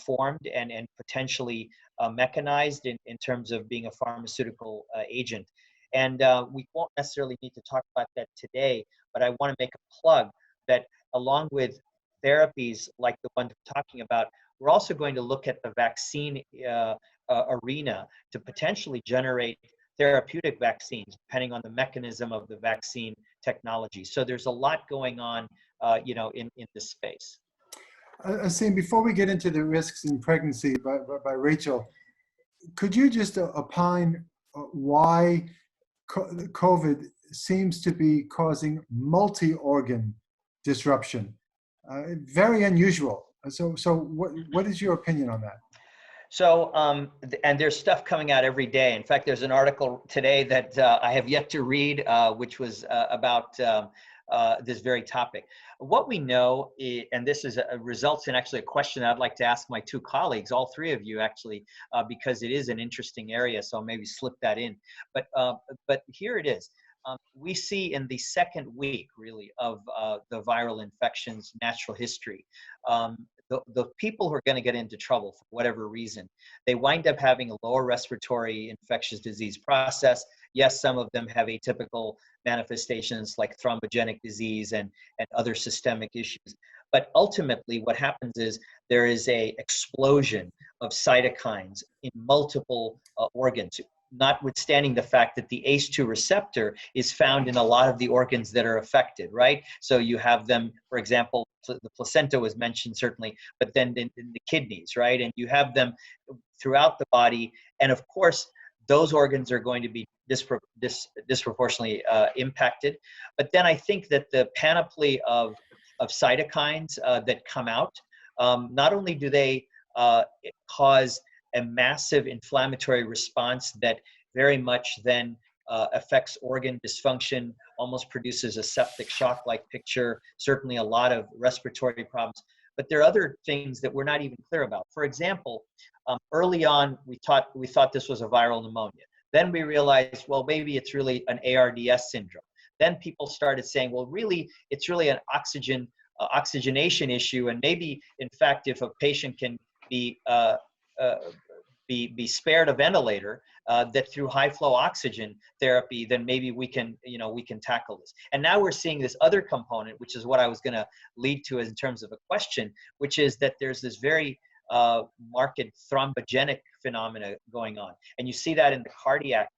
formed and potentially mechanized in terms of being a pharmaceutical agent. And we won't necessarily need to talk about that today, but I want to make a plug that along with therapies like the one we're talking about, we're also going to look at the vaccine arena to potentially generate therapeutic vaccines, depending on the mechanism of the vaccine technology. So there's a lot going on, in this space.
Asim, before we get into the risks in pregnancy by Rachel, could you just opine why COVID seems to be causing multi-organ disruption? Very unusual. So what is your opinion on that?
So, and there's stuff coming out every day. In fact, there's an article today that I have yet to read, which was about this very topic. What we know, and this is results in actually a question I'd like to ask my two colleagues, all three of you actually, because it is an interesting area, so I'll maybe slip that in. But here it is. We see in the second week, really, of the viral infections natural history, the people who are going to get into trouble for whatever reason, they wind up having a lower respiratory infectious disease process. Yes, some of them have atypical manifestations like thrombogenic disease and other systemic issues. But ultimately, what happens is there is a explosion of cytokines in multiple organs, notwithstanding the fact that the ACE2 receptor is found in a lot of the organs that are affected, right? So you have them, for example, the placenta was mentioned certainly, but then in the kidneys, right? And you have them throughout the body. And of course, those organs are going to be disproportionately impacted. But then I think that the panoply of cytokines that come out, not only do they cause a massive inflammatory response that very much then affects organ dysfunction, almost produces a septic shock-like picture, certainly a lot of respiratory problems. But there are other things that we're not even clear about. For example, early on, we thought this was a viral pneumonia. Then we realized, well, maybe it's really an ARDS syndrome. Then people started saying, well, really, it's really an oxygenation issue. And maybe, in fact, if a patient can be spared a ventilator, that through high flow oxygen therapy, then maybe we can tackle this. And now we're seeing this other component, which is what I was going to lead to in terms of a question, which is that there's this very marked thrombogenic phenomena going on. And you see that in the cardiac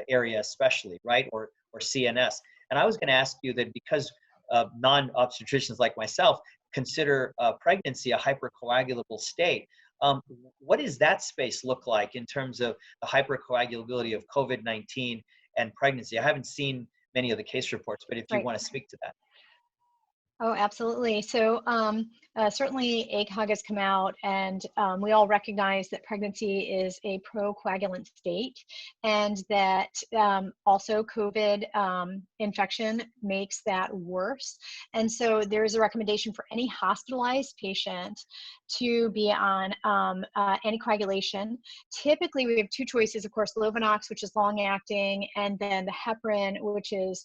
area especially, right? Or CNS. And I was going to ask you that because non-obstetricians like myself consider pregnancy a hypercoagulable state, what does that space look like in terms of the hypercoagulability of COVID-19 and pregnancy? I haven't seen many of the case reports, but if you want to speak to that.
Oh, absolutely. So certainly ACOG has come out, and we all recognize that pregnancy is a procoagulant state, and that also COVID infection makes that worse. And so there's a recommendation for any hospitalized patient to be on anticoagulation. Typically, we have two choices, of course, Lovenox, which is long-acting, and then the heparin, which is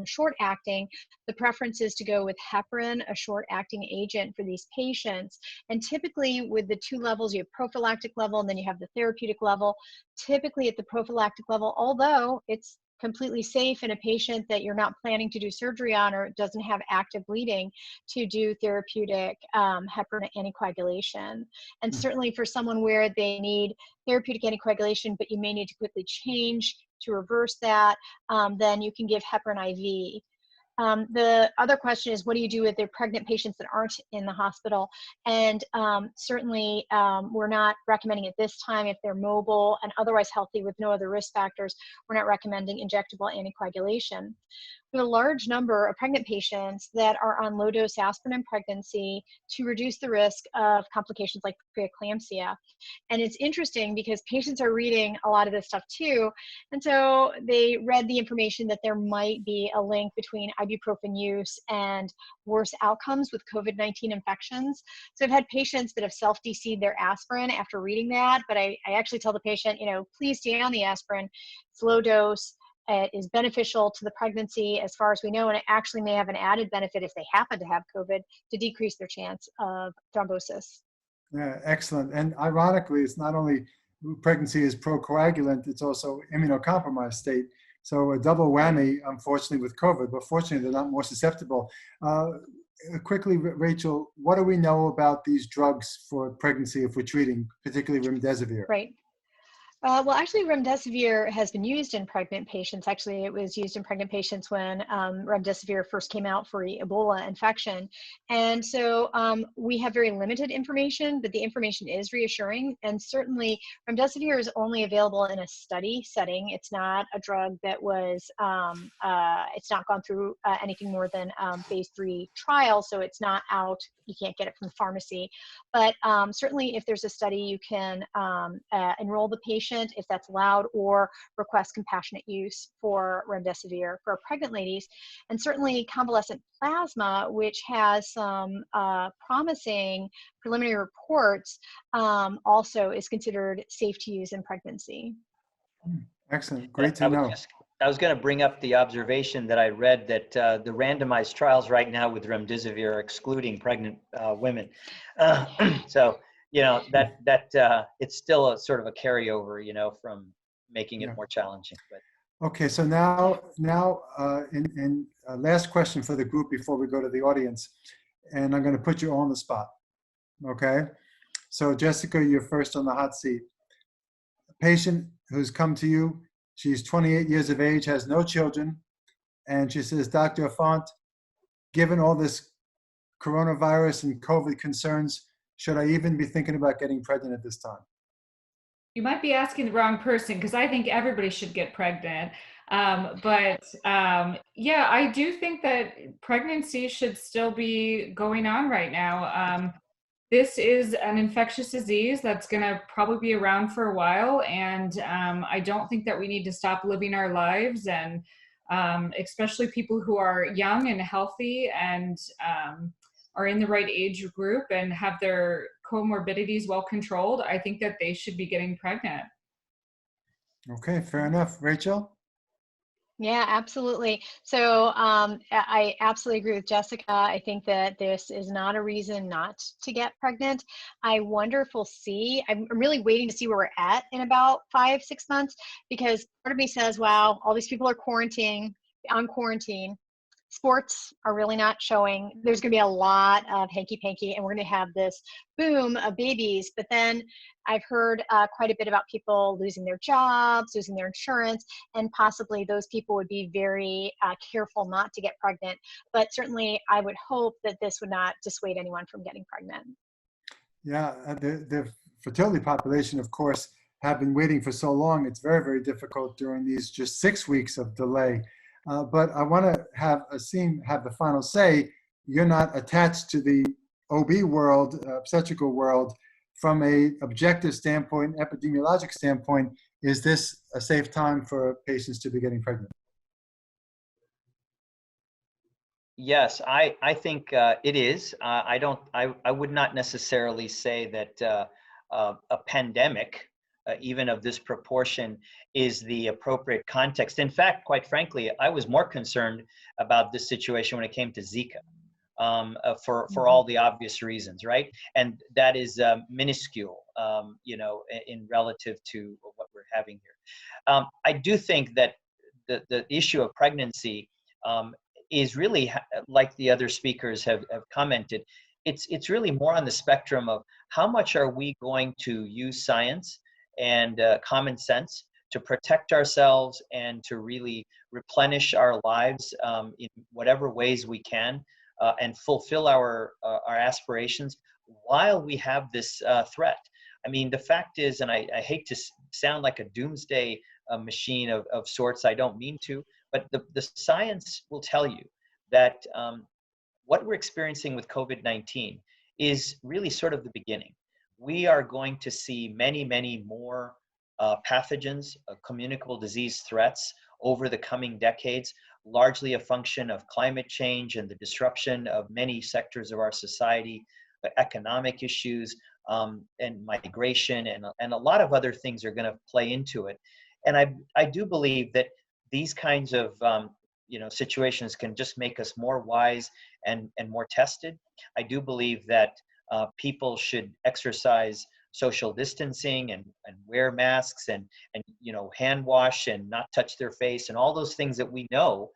short-acting. The preference is to go with heparin, a short-acting agent for these patients. And typically, with the two levels, you have prophylactic level, and then you have the therapeutic level. Typically, at the prophylactic level, although it's completely safe in a patient that you're not planning to do surgery on or doesn't have active bleeding, to do therapeutic heparin anticoagulation. And certainly for someone where they need therapeutic anticoagulation, but you may need to quickly change to reverse that, then you can give heparin IV. The other question is, what do you do with the pregnant patients that aren't in the hospital? And certainly we're not recommending at this time, if they're mobile and otherwise healthy with no other risk factors, we're not recommending injectable anticoagulation. We have a large number of pregnant patients that are on low-dose aspirin in pregnancy to reduce the risk of complications like preeclampsia. And it's interesting because patients are reading a lot of this stuff too. And so they read the information that there might be a link between ibuprofen use and worse outcomes with COVID-19 infections. So I've had patients that have self-DC'd their aspirin after reading that, but I actually tell the patient, please stay on the aspirin. It's low dose. It is beneficial to the pregnancy as far as we know, and it actually may have an added benefit if they happen to have COVID to decrease their chance of thrombosis.
Yeah, excellent. And ironically, it's not only pregnancy is procoagulant, it's also immunocompromised state. So a double whammy, unfortunately, with COVID, but fortunately, they're not more susceptible. Quickly, Rachel, what do we know about these drugs for pregnancy if we're treating, particularly remdesivir?
Right. Well, actually, remdesivir has been used in pregnant patients. Actually, it was used in pregnant patients when remdesivir first came out for Ebola infection. And so we have very limited information, but the information is reassuring. And certainly, remdesivir is only available in a study setting. It's not a drug that was, it's not gone through anything more than phase 3 trials. So it's not out. You can't get it from the pharmacy. But certainly, if there's a study, you can enroll the patient if that's allowed, or request compassionate use for remdesivir for pregnant ladies. And certainly convalescent plasma, which has some promising preliminary reports, also is considered safe to use in pregnancy.
Excellent. Great to know.
I was going to bring up the observation that I read that the randomized trials right now with remdesivir are excluding pregnant women. So that it's still a sort of a carryover, from making it more challenging. But
Okay, so now last question for the group before we go to the audience, and I'm going to put you on the spot. Okay, so Jessica, you're first on the hot seat. A patient who's come to you, she's 28 years of age, has no children, and she says, Dr. Affont, given all this coronavirus and COVID concerns, should I even be thinking about getting pregnant at this time?
You might be asking the wrong person, because I think everybody should get pregnant. Yeah, I do think that pregnancy should still be going on right now. This is an infectious disease that's going to probably be around for a while. And I don't think that we need to stop living our lives, and especially people who are young and healthy and are in the right age group and have their comorbidities well controlled. I think that they should be getting pregnant.
Okay, fair enough. Rachel?
Yeah, absolutely. So I absolutely agree with Jessica. I think that this is not a reason not to get pregnant. I wonder if we'll see. I'm really waiting to see where we're at in about 5-6 months, because part of me says, wow, all these people are on quarantine. Sports are really not showing. There's going to be a lot of hanky-panky, and we're going to have this boom of babies. But then I've heard quite a bit about people losing their jobs, losing their insurance, and possibly those people would be very careful not to get pregnant. But certainly I would hope that this would not dissuade anyone from getting pregnant.
Yeah, the fertility population, of course, have been waiting for so long. It's very, very difficult during these just 6 weeks of delay. But I want to have Asim have the final say. You're not attached to the OB world, obstetrical world. From a objective standpoint, epidemiologic standpoint, is this a safe time for patients to be getting pregnant?
Yes, I think it is. I would not necessarily say that a pandemic, even of this proportion, is the appropriate context. In fact, quite frankly, I was more concerned about this situation when it came to Zika, for all the obvious reasons, right? And that is minuscule, in relative to what we're having here. I do think that the issue of pregnancy is really, like the other speakers have commented, it's really more on the spectrum of how much are we going to use science and common sense to protect ourselves and to really replenish our lives in whatever ways we can, and fulfill our aspirations while we have this threat. I mean, the fact is, and I hate to sound like a doomsday machine of sorts, I don't mean to, but the science will tell you that what we're experiencing with COVID-19 is really sort of the beginning. We are going to see many, many more pathogens, communicable disease threats over the coming decades, largely a function of climate change and the disruption of many sectors of our society, economic issues, and migration, and a lot of other things are going to play into it. And I do believe that these kinds of situations can just make us more wise and more tested. I do believe that people should exercise social distancing and wear masks and hand wash and not touch their face and all those things that we know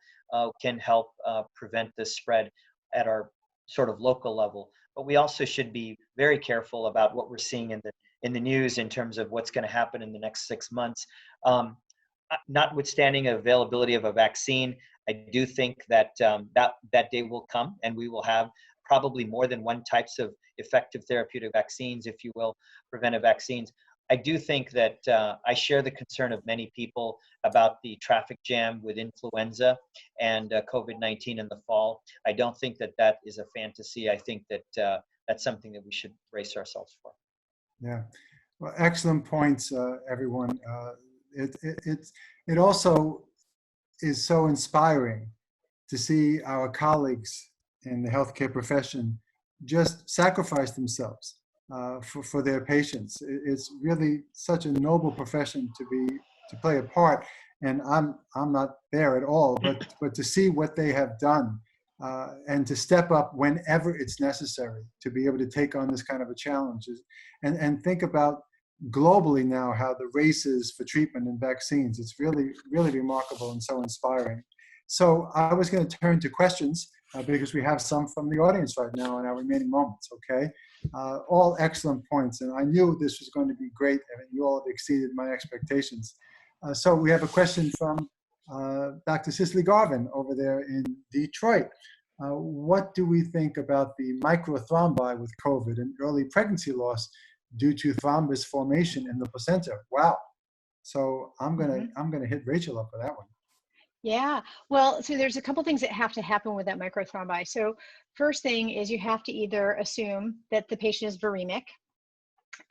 can help prevent the spread at our sort of local level. But we also should be very careful about what we're seeing in the news in terms of what's going to happen in the next 6 months. Notwithstanding availability of a vaccine, I do think that that day will come, and we will have probably more than one types of effective therapeutic vaccines, if you will, preventive vaccines. I do think that I share the concern of many people about the traffic jam with influenza and COVID-19 in the fall. I don't think that that is a fantasy. I think that that's something that we should brace ourselves for.
Yeah, well, excellent points, everyone. It also is so inspiring to see our colleagues in the healthcare profession just sacrifice themselves for their patients. It's really such a noble profession to play a part, and I'm not there at all. But to see what they have done and to step up whenever it's necessary to be able to take on this kind of a challenge, and think about globally now how the race is for treatment and vaccines. It's really, really remarkable and so inspiring. So I was going to turn to questions because we have some from the audience right now in our remaining moments, okay? All excellent points, and I knew this was going to be great, and you all have exceeded my expectations. So we have a question from Dr. Cicely Garvin over there in Detroit. What do we think about the microthrombi with COVID and early pregnancy loss due to thrombus formation in the placenta? Wow. So I'm gonna hit Rachel up for that one.
Yeah, well, so there's a couple things that have to happen with that microthrombi. So first thing is you have to either assume that the patient is viremic,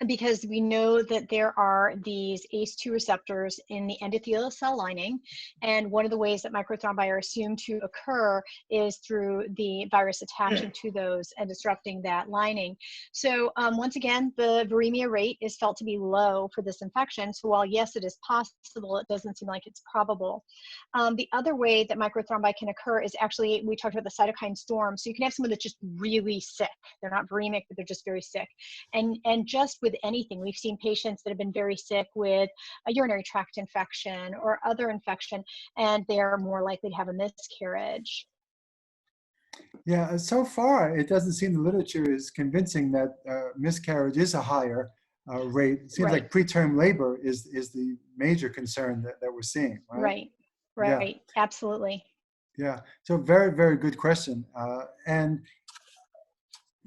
because we know that there are these ACE2 receptors in the endothelial cell lining. And one of the ways that microthrombi are assumed to occur is through the virus attaching to those and disrupting that lining. So once again, the viremia rate is felt to be low for this infection. So while yes, it is possible, it doesn't seem like it's probable. The other way that microthrombi can occur is actually, we talked about the cytokine storm. So you can have someone that's just really sick. They're not viremic, but they're just very sick. And just with anything, we've seen patients that have been very sick with a urinary tract infection or other infection, and they are more likely to have a miscarriage.
Yeah, so far it doesn't seem the literature is convincing that miscarriage is a higher rate. It seems like preterm labor is the major concern that we're seeing, right?
Right, absolutely.
Yeah, so very, very good question. And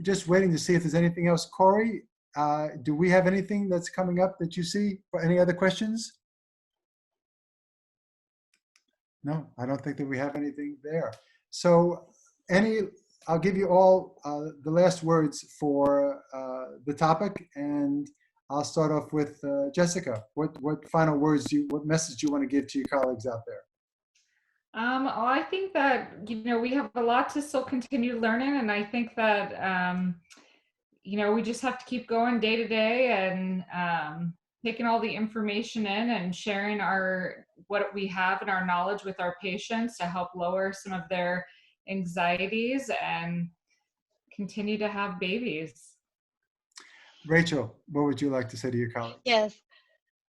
just waiting to see if there's anything else. Corey, do we have anything that's coming up that you see for any other questions? No, I don't think that we have anything there. So I'll give you all the last words for the topic, and I'll start off with Jessica. What final words, what message do you want to give to your colleagues out there?
I think that, we have a lot to still continue learning, and I think that, we just have to keep going day to day and taking all the information in and sharing what we have and our knowledge with our patients to help lower some of their anxieties and continue to have babies.
Rachel, what would you like to say to your colleagues?
Yes.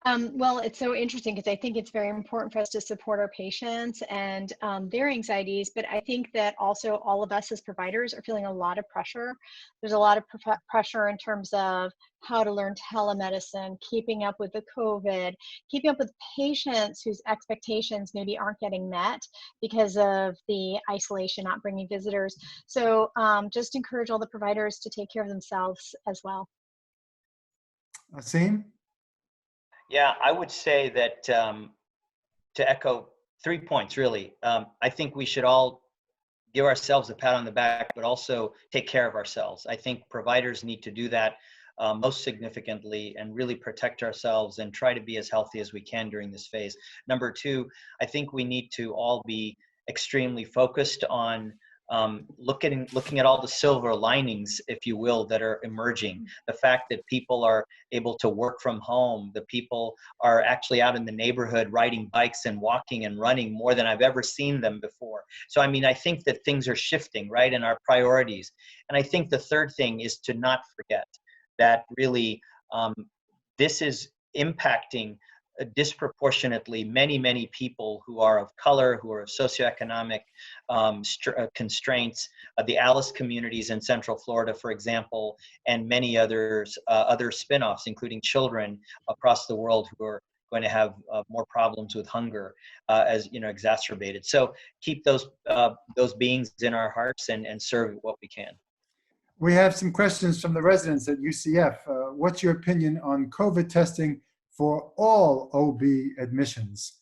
Well, it's so interesting because I think it's very important for us to support our patients and their anxieties, but I think that also all of us as providers are feeling a lot of pressure. There's a lot of pressure in terms of how to learn telemedicine, keeping up with the COVID, keeping up with patients whose expectations maybe aren't getting met because of the isolation, not bringing visitors. So just encourage all the providers to take care of themselves as well.
Asim?
Yeah, I would say that to echo 3 points, really. I think we should all give ourselves a pat on the back, but also take care of ourselves. I think providers need to do that most significantly and really protect ourselves and try to be as healthy as we can during this phase. Number 2, I think we need to all be extremely focused on looking at all the silver linings, if you will, that are emerging. The fact that people are able to work from home, the people are actually out in the neighborhood riding bikes and walking and running more than I've ever seen them before. So, I mean, I think that things are shifting, right, in our priorities. And I think the third thing is to not forget that really this is impacting disproportionately many people who are of color, who are of socioeconomic constraints, the Alice communities in Central Florida, for example, and many others, other spin-offs, including children across the world who are going to have more problems with hunger, as exacerbated. So keep those beings in our hearts and serve what we can.
We have some questions from the residents at UCF. What's your opinion on COVID testing for all OB admissions?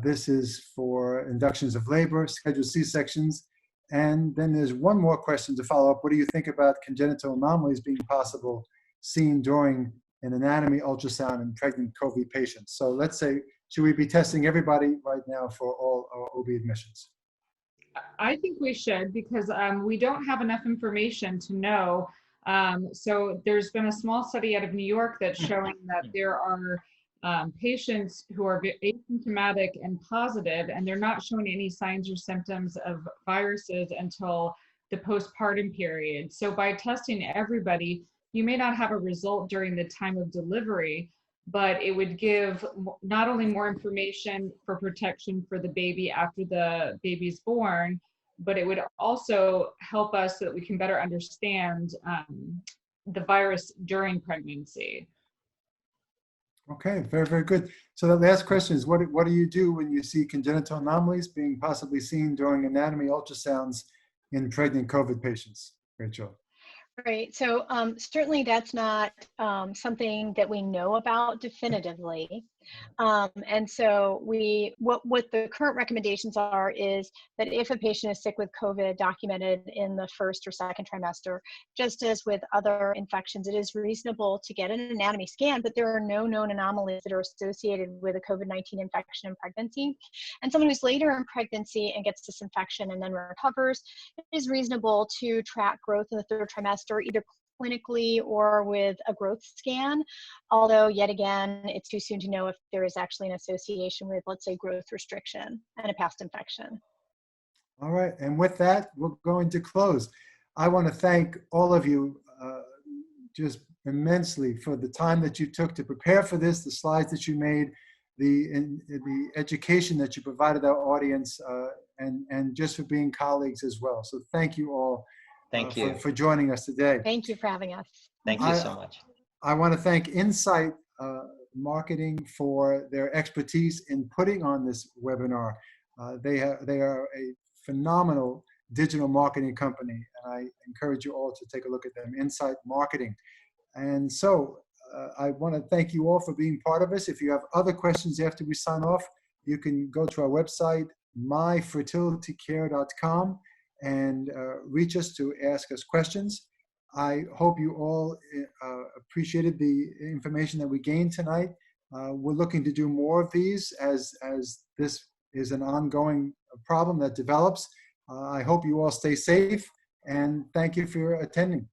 This is for inductions of labor, scheduled C-sections, and then there's one more question to follow up. What do you think about congenital anomalies being possible seen during an anatomy ultrasound in pregnant COVID patients? So let's say, should we be testing everybody right now for all OB admissions?
I think we should, because we don't have enough information to know. So there's been a small study out of New York that's showing that there are patients who are asymptomatic and positive, and they're not showing any signs or symptoms of viruses until the postpartum period. So by testing everybody, you may not have a result during the time of delivery, but it would give not only more information for protection for the baby after the baby's born, but it would also help us so that we can better understand the virus during pregnancy.
Okay, very, very good. So the last question is, what do you do when you see congenital anomalies being possibly seen during anatomy ultrasounds in pregnant COVID patients? Rachel.
Right. So certainly that's not something that we know about definitively. And so what the current recommendations are is that if a patient is sick with COVID documented in the first or second trimester, just as with other infections, it is reasonable to get an anatomy scan, but there are no known anomalies that are associated with a COVID-19 infection in pregnancy. And someone who's later in pregnancy and gets this infection and then recovers, it is reasonable to track growth in the third trimester, either clinically or with a growth scan, although yet again, it's too soon to know if there is actually an association with, let's say, growth restriction and a past infection.
All right, and with that, we're going to close. I want to thank all of you just immensely for the time that you took to prepare for this, the slides that you made, the education that you provided our audience, and just for being colleagues as well. So thank you all.
Thank you
for joining us today.
Thank you for having us.
Thank you so much.
I want to thank Insight Marketing for their expertise in putting on this webinar. They are a phenomenal digital marketing company, and I encourage you all to take a look at them, Insight Marketing. And so I want to thank you all for being part of this. If you have other questions after we sign off, you can go to our website, myfertilitycare.com, and reach us to ask us questions. I hope you all appreciated the information that we gained tonight. We're looking to do more of these as this is an ongoing problem that develops. I hope you all stay safe, and thank you for attending.